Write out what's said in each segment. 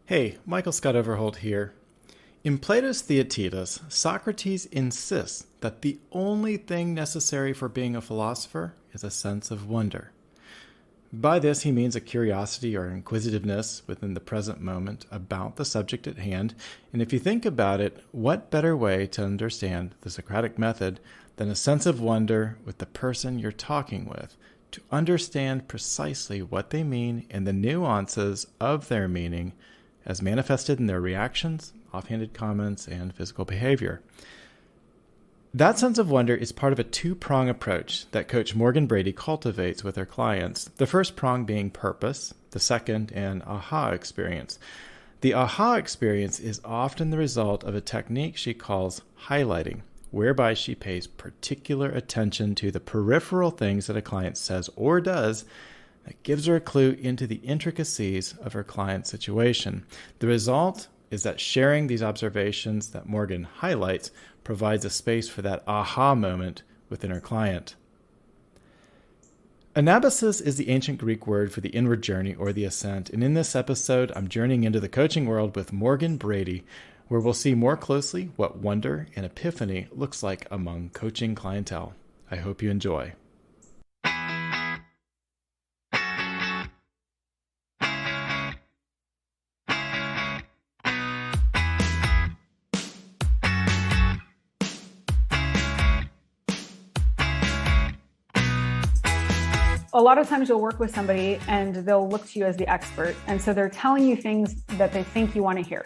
Hey, Michael Scott Overholt here. In Plato's Theaetetus, Socrates insists that the only thing necessary for being a philosopher is a sense of wonder. By this, he means a curiosity or inquisitiveness within the present moment about the subject at hand. And if you think about it, what better way to understand the Socratic method than a sense of wonder with the person you're talking with, to understand precisely what they mean and the nuances of their meaning as manifested in their reactions, offhanded comments, and physical behavior. That sense of wonder is part of a two-prong approach that Coach Morgan Brady cultivates with her clients, the first prong being purpose, the second an aha experience. The aha experience is often the result of a technique she calls highlighting, whereby she pays particular attention to the peripheral things that a client says or does that gives her a clue into the intricacies of her client's situation. The result is that sharing these observations that Morgan highlights provides a space for that aha moment within her client. Anabasis is the ancient Greek word for the inward journey or the ascent, and in this episode, I'm journeying into the coaching world with Morgan Brady, where we'll see more closely what wonder and epiphany looks like among coaching clientele. I hope you enjoy. A lot of times you'll work with somebody and they'll look to you as the expert. And so they're telling you things that they think you want to hear.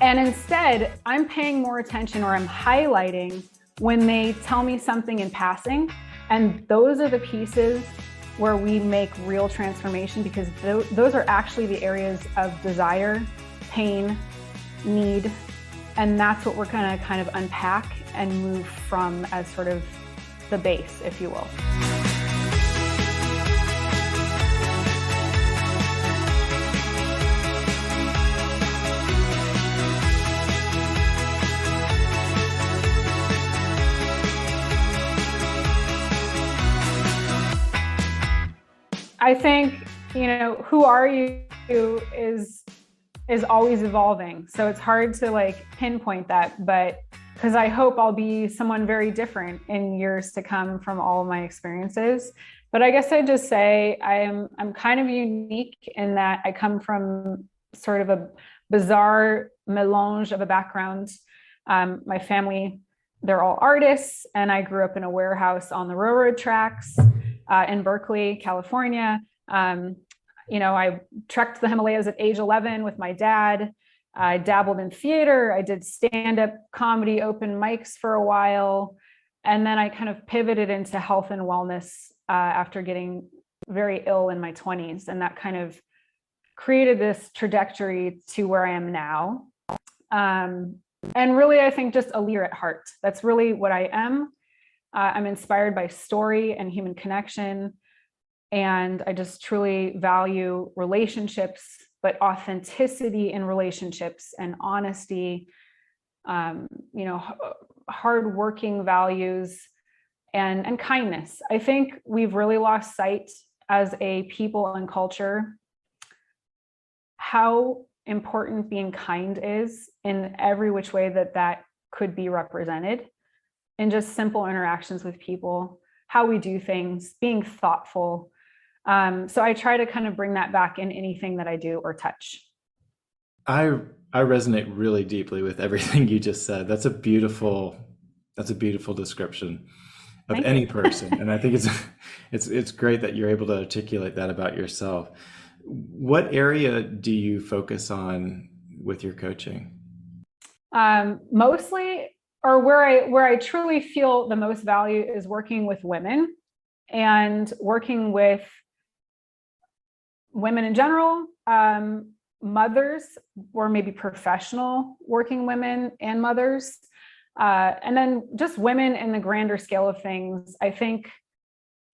And instead, I'm paying more attention or I'm highlighting when they tell me something in passing. And those are the pieces where we make real transformation, because those are actually the areas of desire, pain, need. And that's what we're going to kind of unpack and move from as sort of the base, if you will. I think, who are you is always evolving. So it's hard to pinpoint that, but because I hope I'll be someone very different in years to come from all of my experiences. But I guess I'd just say I'm kind of unique in that I come from sort of a bizarre melange of a background. My family, they're all artists, and I grew up in a warehouse on the railroad tracks in Berkeley, California. I trekked the Himalayas at age 11 with my dad. I dabbled in theater. I did stand-up comedy, open mics for a while. And then I kind of pivoted into health and wellness after getting very ill in my 20s. And that kind of created this trajectory to where I am now. And really, I think just a leader at heart. That's really what I am. I'm inspired by story and human connection. And I just truly value relationships, but authenticity in relationships and honesty, hardworking values and kindness. I think we've really lost sight as a people and culture how important being kind is in every which way that could be represented. In just simple interactions with people, how we do things, being thoughtful. So I try to kind of bring that back in anything that I do or touch. I resonate really deeply with everything you just said. That's a beautiful description of Thank any you. person. And I think it's great that you're able to articulate that about yourself. What area do you focus on with your coaching? Mostly, or where I truly feel the most value is working with women and working with women in general, mothers, or maybe professional working women and mothers, and then just women in the grander scale of things. I think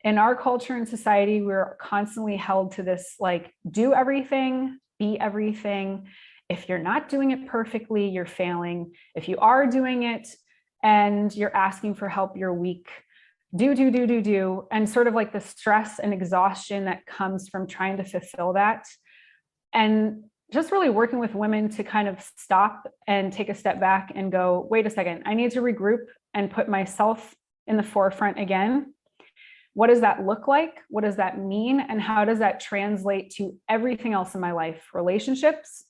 in our culture and society, we're constantly held to this, do everything, be everything. If you're not doing it perfectly, you're failing. If you are doing it and you're asking for help, you're weak. Do. And sort of the stress and exhaustion that comes from trying to fulfill that. And just really working with women to kind of stop and take a step back and go, wait a second, I need to regroup and put myself in the forefront again. What does that look like? What does that mean? And how does that translate to everything else in my life? Relationships,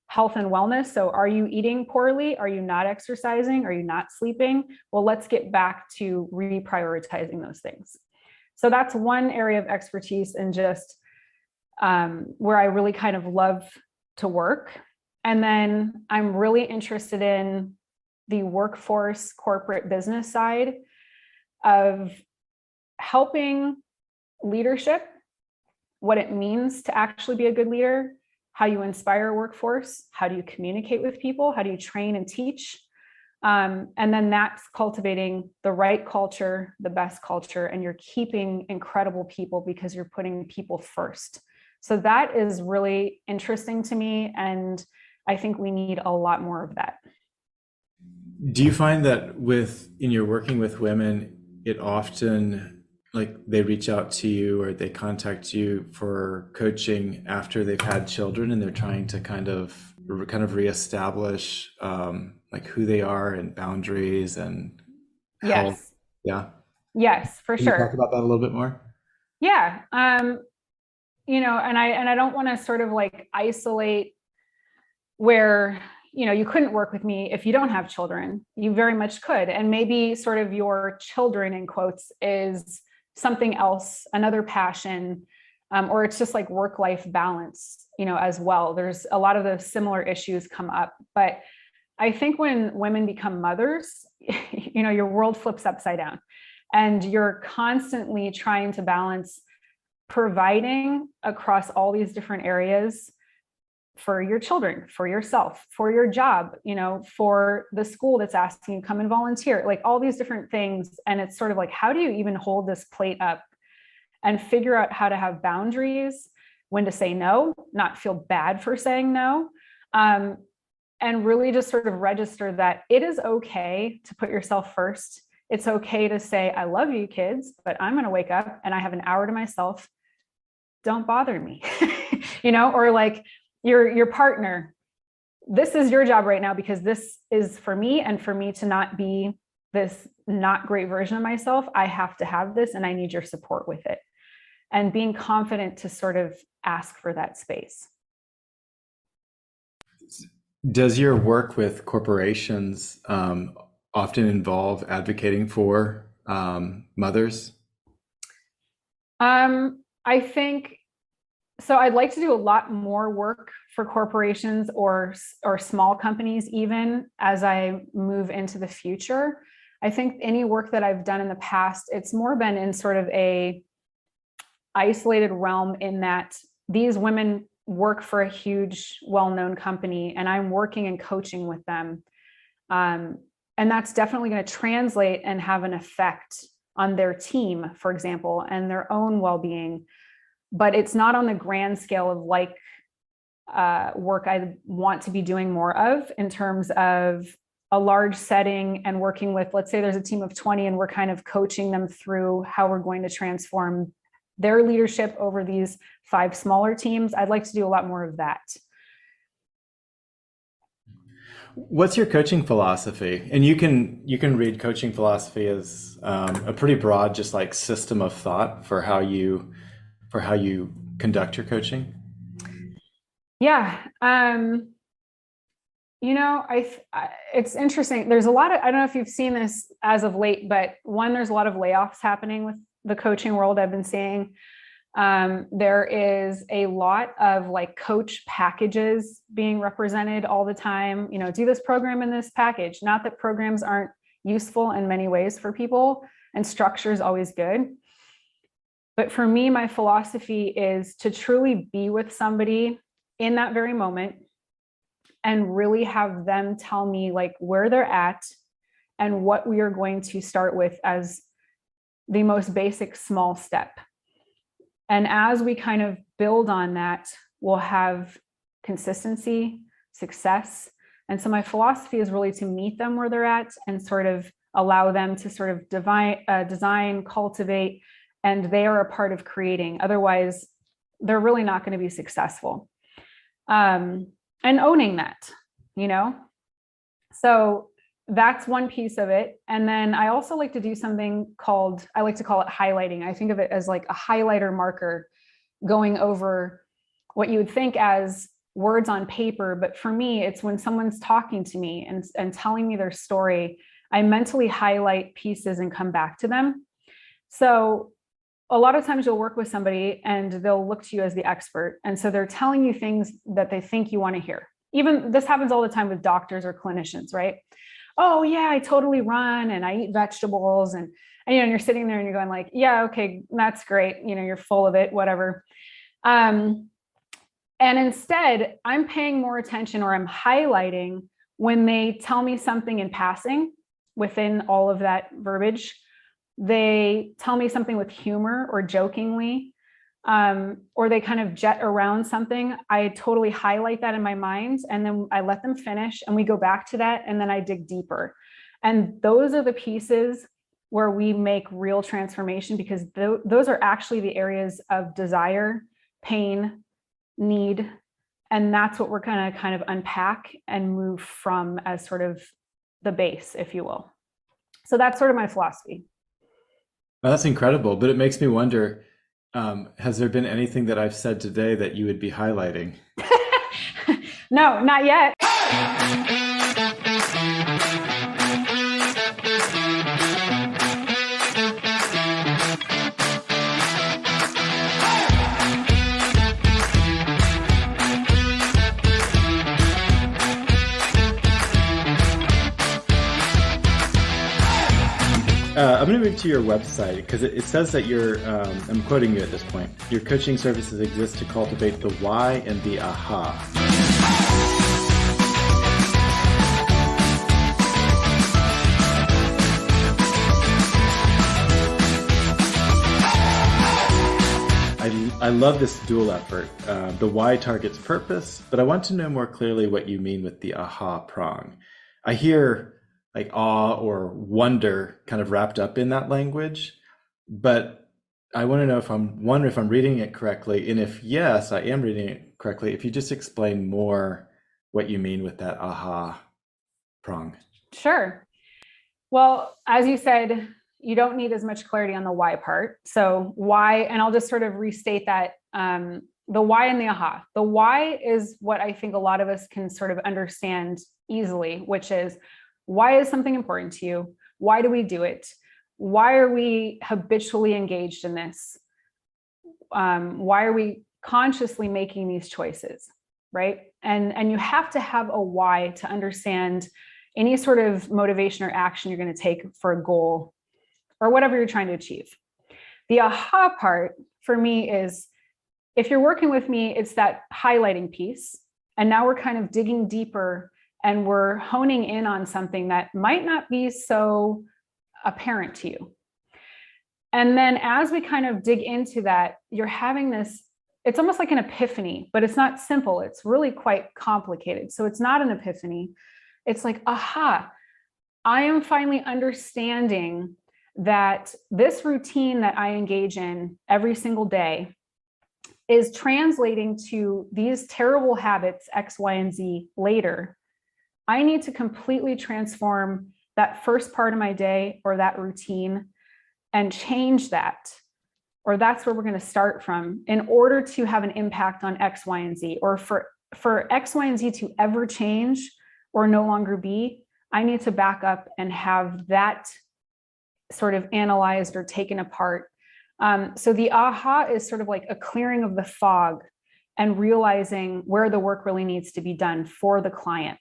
health and wellness. So are you eating poorly? Are you not exercising? Are you not sleeping? Well, let's get back to reprioritizing those things. So that's one area of expertise, and just where I really kind of love to work. And then I'm really interested in the workforce corporate business side of helping leadership, what it means to actually be a good leader, how you inspire a workforce, how do you communicate with people, how do you train and teach, and then that's cultivating the right culture, the best culture, and you're keeping incredible people because you're putting people first. So that is really interesting to me, and I think we need a lot more of that. Do you find that in your working with women, it often, like, they reach out to you or they contact you for coaching after they've had children and they're trying to kind of reestablish like who they are and boundaries and health? Yes. Yeah. Yes, for Can you talk sure. about that a little bit more? Yeah. And I don't want to sort of like isolate where, you couldn't work with me if you don't have children. You very much could. And maybe sort of your children, in quotes, is something else, another passion, or it's just like work-life balance, as well. There's a lot of those similar issues come up. But I think when women become mothers, your world flips upside down, and you're constantly trying to balance providing across all these different areas for your children, for yourself, for your job, for the school that's asking you to come and volunteer, like all these different things. And it's sort of like, how do you even hold this plate up and figure out how to have boundaries, when to say no, not feel bad for saying no, and really just sort of register that it is okay to put yourself first. It's okay to say, I love you, kids, but I'm going to wake up and I have an hour to myself. Don't bother me, or like your partner, this is your job right now because this is for me, and for me to not be this not great version of myself, I have to have this and I need your support with it. And being confident to sort of ask for that space. Does your work with corporations often involve advocating for mothers? I think so. I'd like to do a lot more work for corporations or small companies, even as I move into the future. I think any work that I've done in the past, it's more been in sort of a isolated realm, in that these women work for a huge, well-known company, and I'm working and coaching with them. And that's definitely going to translate and have an effect on their team, for example, and their own well-being. But it's not on the grand scale of like work I want to be doing more of, in terms of a large setting and working with, let's say there's a team of 20 and we're kind of coaching them through how we're going to transform their leadership over these 5 smaller teams. I'd like to do a lot more of that. What's your coaching philosophy? And you can read coaching philosophy as a pretty broad, just like system of thought for how you conduct your coaching. Yeah. It's interesting. There's a lot of, I don't know if you've seen this as of late, but one, there's a lot of layoffs happening with the coaching world, I've been seeing. There is a lot of like coach packages being represented all the time. Do this program in this package. Not that programs aren't useful in many ways for people, and structure is always good. But for me, my philosophy is to truly be with somebody in that very moment and really have them tell me like where they're at and what we are going to start with as the most basic small step. And as we kind of build on that, we'll have consistency, success. And so my philosophy is really to meet them where they're at and sort of allow them to sort of design, cultivate, and they are a part of creating. Otherwise, they're really not going to be successful. and owning that, you know? So that's one piece of it. And then I also like to do something called, I like to call it highlighting. I think of it as like a highlighter marker going over what you would think as words on paper. But for me, it's when someone's talking to me and telling me their story, I mentally highlight pieces and come back to them. So a lot of times you'll work with somebody and they'll look to you as the expert. And so they're telling you things that they think you want to hear. Even this happens all the time with doctors or clinicians, right? Oh yeah, I totally run and I eat vegetables. And you're sitting there and you're going like, yeah, okay, that's great. You're full of it, whatever. And instead I'm paying more attention, or I'm highlighting when they tell me something in passing within all of that verbiage. They tell me something with humor or jokingly, or they kind of jet around something. I totally highlight that in my mind, and then I let them finish and we go back to that, and then I dig deeper. And those are the pieces where we make real transformation, because those are actually the areas of desire, pain, need, and that's what we're going to kind of unpack and move from as sort of the base, if you will. So that's sort of my philosophy. Well, that's incredible, but it makes me wonder, has there been anything that I've said today that you would be highlighting? No, not yet. I'm going to move to your website because it says that I'm quoting you at this point, your coaching services exist to cultivate the why and the aha. I love this dual effort. The why targets purpose, but I want to know more clearly what you mean with the aha prong. I hear like awe or wonder kind of wrapped up in that language, but I want to know if I'm reading it correctly, and if yes, I am reading it correctly, if you just explain more what you mean with that aha prong. Sure. Well, as you said, you don't need as much clarity on the why part. So why, and I'll just sort of restate that, the why and the aha. The why is what I think a lot of us can sort of understand easily, which is, why is something important to you? Why do we do it? Why are we habitually engaged in this? Why are we consciously making these choices, right? And you have to have a why to understand any sort of motivation or action you're going to take for a goal or whatever you're trying to achieve. The aha part for me is, if you're working with me, it's that highlighting piece. And now we're kind of digging deeper and we're honing in on something that might not be so apparent to you. And then as we kind of dig into that, you're having this, it's almost like an epiphany, but it's not simple. It's really quite complicated. So it's not an epiphany. It's like, aha, I am finally understanding that this routine that I engage in every single day is translating to these terrible habits, X, Y, and Z later. I need to completely transform that first part of my day or that routine and change that, or that's where we're going to start from in order to have an impact on X, Y, and Z, or for X, Y, and Z to ever change or no longer be, I need to back up and have that sort of analyzed or taken apart. So the aha is sort of like a clearing of the fog and realizing where the work really needs to be done for the client.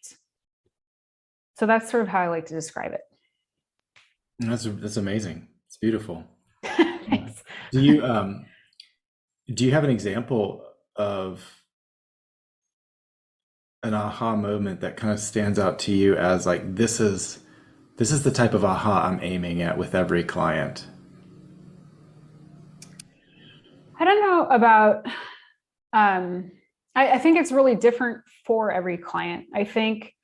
So that's sort of how I like to describe it. That's amazing. It's beautiful. Thanks. Do you have an example of an aha moment that kind of stands out to you as like, this is the type of aha I'm aiming at with every client? I don't know about, I think it's really different for every client. I think,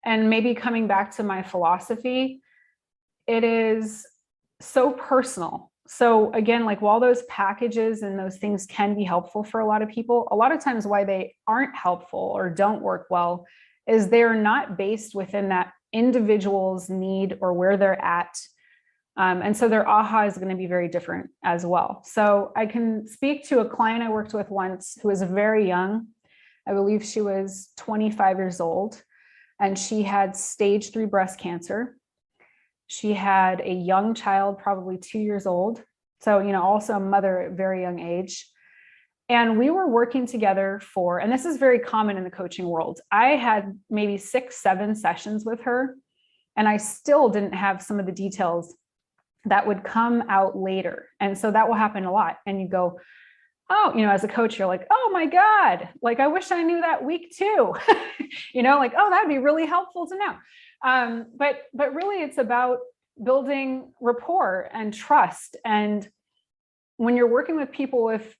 and maybe coming back to my philosophy, it is so personal. So again, like while those packages and those things can be helpful for a lot of people, a lot of times why they aren't helpful or don't work well is they're not based within that individual's need or where they're at. And so their aha is going to be very different as well. So I can speak to a client I worked with once who was very young. I believe she was 25 years old, and she had stage 3 breast cancer. She had a young child, probably 2 years old. So, also a mother at a very young age. And we were working together and this is very common in the coaching world. I had maybe 6, 7 sessions with her, and I still didn't have some of the details that would come out later. And so that will happen a lot. And you go, oh, as a coach, you're like, oh my God, like, I wish I knew that week too, like, oh, that'd be really helpful to know. But really it's about building rapport and trust. And when you're working with people with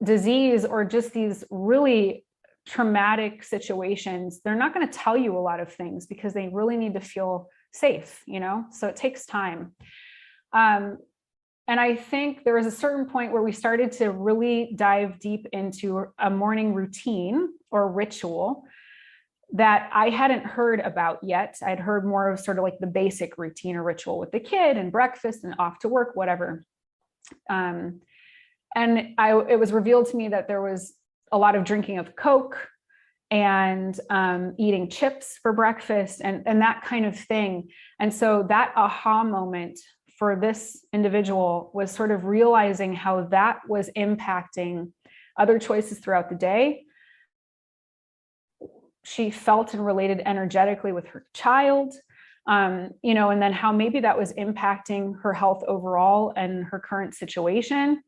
disease or just these really traumatic situations, they're not going to tell you a lot of things because they really need to feel safe, so it takes time. And I think there was a certain point where we started to really dive deep into a morning routine or ritual that I hadn't heard about yet. I'd heard more of sort of like the basic routine or ritual with the kid and breakfast and off to work, whatever. And it was revealed to me that there was a lot of drinking of Coke and eating chips for breakfast and that kind of thing. And so that aha moment for this individual was sort of realizing how that was impacting other choices throughout the day. She felt and related energetically with her child, and then how maybe that was impacting her health overall and her current situation.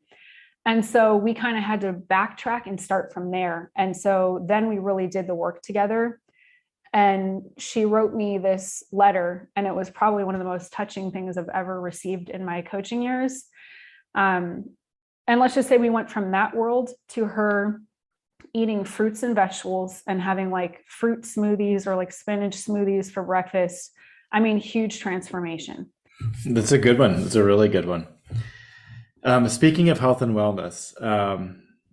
And so we kind of had to backtrack and start from there. And so then we really did the work together. And she wrote me this letter, and it was probably one of the most touching things I've ever received in my coaching years. And let's just say we went from that world to her eating fruits and vegetables and having like fruit smoothies or like spinach smoothies for breakfast. I mean, huge transformation. That's a good one. That's a really good one. Speaking of health and wellness,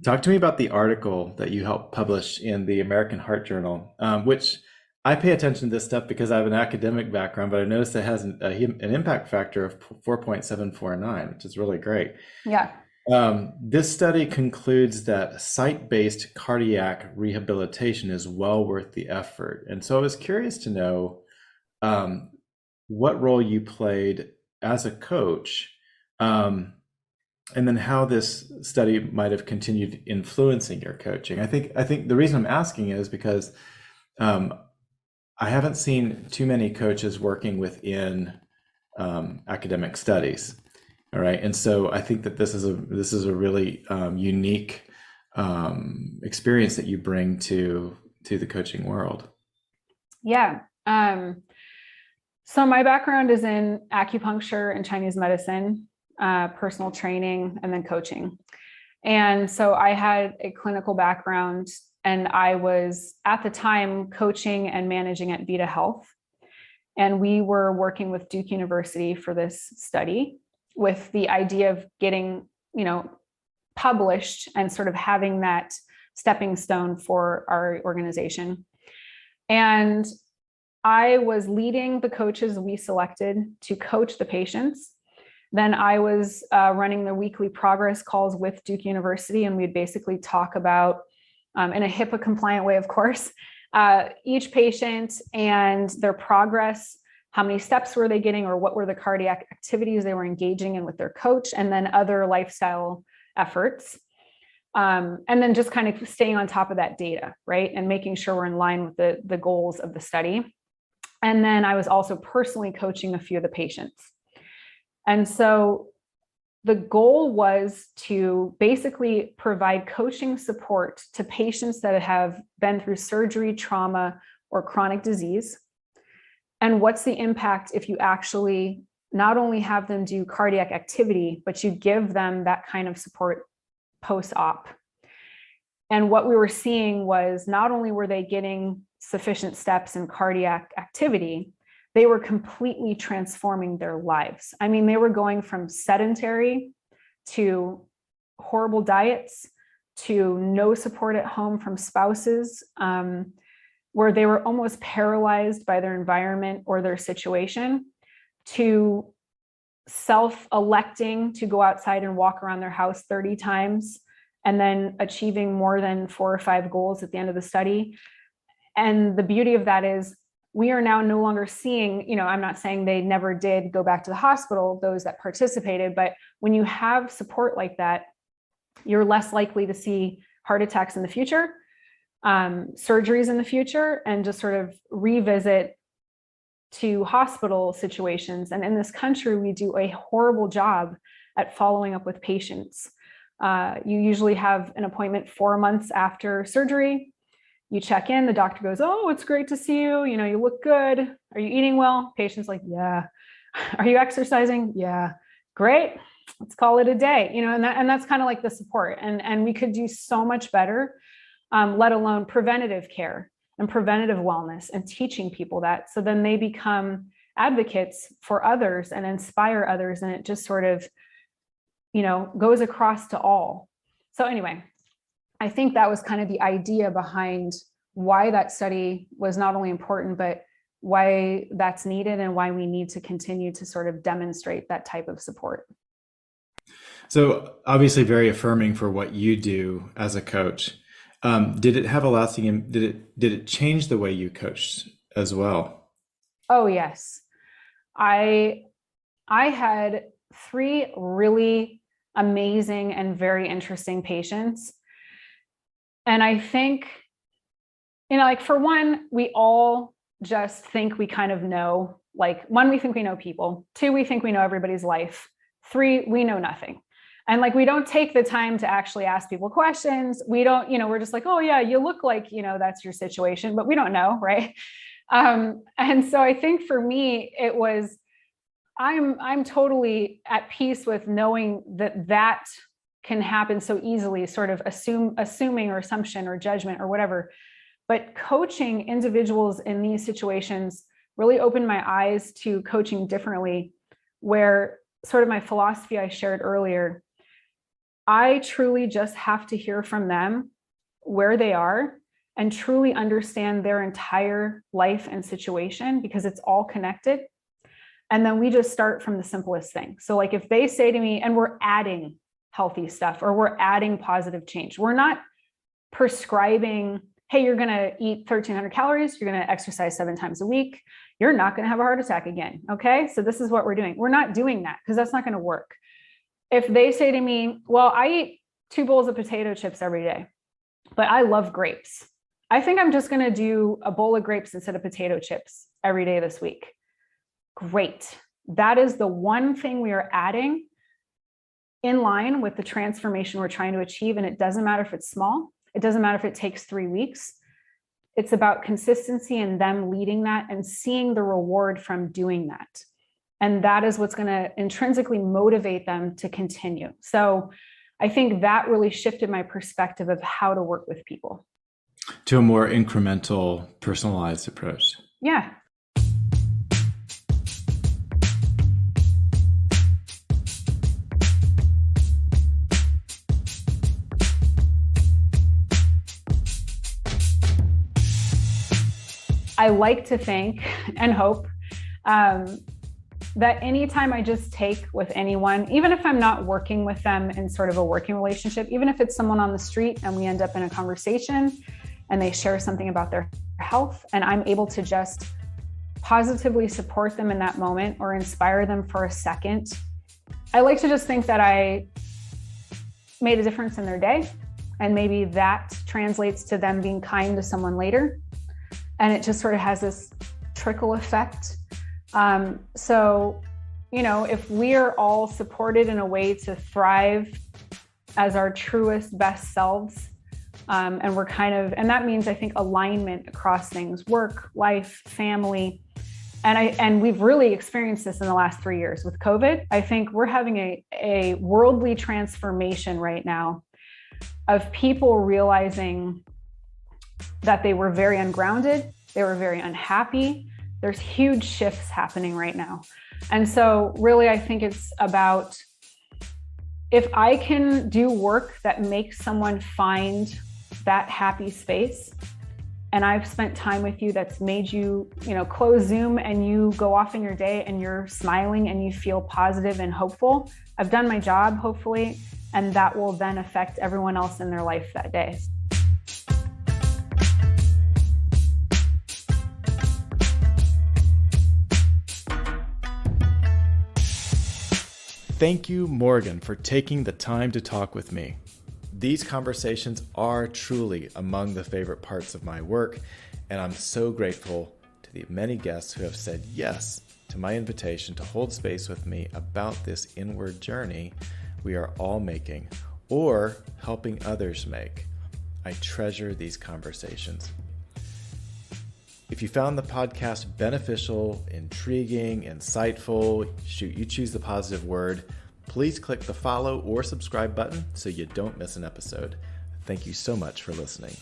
talk to me about the article that you helped publish in the American Heart Journal, which I pay attention to this stuff because I have an academic background, but I noticed it has an impact factor of 4.749, which is really great. Yeah. This study concludes that site-based cardiac rehabilitation is well worth the effort. And so I was curious to know what role you played as a coach, and then how this study might have continued influencing your coaching. I think the reason I'm asking is because I haven't seen too many coaches working within academic studies. All right, and so I think that this is a really unique experience that you bring to the coaching world. Yeah. So my background is in acupuncture and Chinese medicine, personal training, and then coaching. And so I had a clinical background, and I was at the time coaching and managing at Vita Health. And we were working with Duke University for this study with the idea of getting, published and sort of having that stepping stone for our organization. And I was leading the coaches we selected to coach the patients. Then I was running the weekly progress calls with Duke University, and we'd basically talk about, in a HIPAA compliant way, of course, each patient and their progress. How many steps were they getting, or what were the cardiac activities they were engaging in with their coach, and then other lifestyle efforts. And then just kind of staying on top of that data, right? And making sure we're in line with the goals of the study. And then I was also personally coaching a few of the patients. And so the goal was to basically provide coaching support to patients that have been through surgery, trauma, or chronic disease. And what's the impact if you actually not only have them do cardiac activity, but you give them that kind of support post-op. And what we were seeing was not only were they getting sufficient steps in cardiac activity, they were completely transforming their lives. I mean, they were going from sedentary to horrible diets, to no support at home from spouses, where they were almost paralyzed by their environment or their situation, to self-electing to go outside and walk around their house 30 times and then achieving more than 4 or 5 goals at the end of the study. And the beauty of that is we are now no longer seeing, I'm not saying they never did go back to the hospital, those that participated, but when you have support like that, you're less likely to see heart attacks in the future, surgeries in the future, and just sort of revisit to hospital situations. And in this country, we do a horrible job at following up with patients. You usually have an appointment 4 months after surgery. You check in, the doctor goes, "Oh, it's great to see you. You look good. Are you eating well?" Patient's like, "Yeah." "Are you exercising?" "Yeah." "Great. Let's call it a day." And that's kind of like the support. And we could do so much better, let alone preventative care and preventative wellness, and teaching people that. So then they become advocates for others and inspire others. And it just sort of, goes across to all. So anyway, I think that was kind of the idea behind why that study was not only important, but why that's needed and why we need to continue to sort of demonstrate that type of support. So obviously very affirming for what you do as a coach. Did it have a lasting, did it change the way you coached as well? Oh, yes. I had 3 really amazing and very interesting patients. And I think, for one, we all just think we kind of know, 1, we think we know people. 2, we think we know everybody's life. 3, we know nothing. And we don't take the time to actually ask people questions. We don't, we're just like, "Oh yeah, you look like, that's your situation," but we don't know. Right. And so I think for me, it was, I'm totally at peace with knowing that can happen so easily, sort of assuming or assumption or judgment or whatever. But coaching individuals in these situations really opened my eyes to coaching differently, where sort of my philosophy I shared earlier, I truly just have to hear from them where they are and truly understand their entire life and situation, because it's all connected. And then we just start from the simplest thing. So if they say to me, and we're adding healthy stuff, or we're adding positive change, we're not prescribing, "Hey, you're going to eat 1,300 calories. You're going to exercise 7 times a week. You're not going to have a heart attack again. Okay. So this is what we're doing." We're not doing that, because that's not going to work. If they say to me, "Well, I eat 2 bowls of potato chips every day, but I love grapes. I think I'm just going to do a bowl of grapes instead of potato chips every day this week." Great. That is the one thing we are adding in line with the transformation we're trying to achieve. And it doesn't matter if it's small. It doesn't matter if it takes 3 weeks. It's about consistency and them leading that and seeing the reward from doing that. And that is what's going to intrinsically motivate them to continue. So I think that really shifted my perspective of how to work with people. To a more incremental, personalized approach. Yeah. I like to think and hope that anytime I just take with anyone, even if I'm not working with them in sort of a working relationship, even if it's someone on the street and we end up in a conversation and they share something about their health, and I'm able to just positively support them in that moment or inspire them for a second, I like to just think that I made a difference in their day. And maybe that translates to them being kind to someone later. And it just sort of has this trickle effect. So, if we are all supported in a way to thrive as our truest, best selves, and we're and that means, I think, alignment across things, work, life, family. And we've really experienced this in the last 3 years with COVID. I think we're having a worldly transformation right now of people realizing that they were very ungrounded, they were very unhappy. There's huge shifts happening right now. And so really, I think it's about if I can do work that makes someone find that happy space, and I've spent time with you that's made you, close Zoom and you go off in your day and you're smiling and you feel positive and hopeful, I've done my job, hopefully, and that will then affect everyone else in their life that day. Thank you, Morgan, for taking the time to talk with me. These conversations are truly among the favorite parts of my work, and I'm so grateful to the many guests who have said yes to my invitation to hold space with me about this inward journey we are all making or helping others make. I treasure these conversations. If you found the podcast beneficial, intriguing, insightful, you choose the positive word, please click the follow or subscribe button so you don't miss an episode. Thank you so much for listening.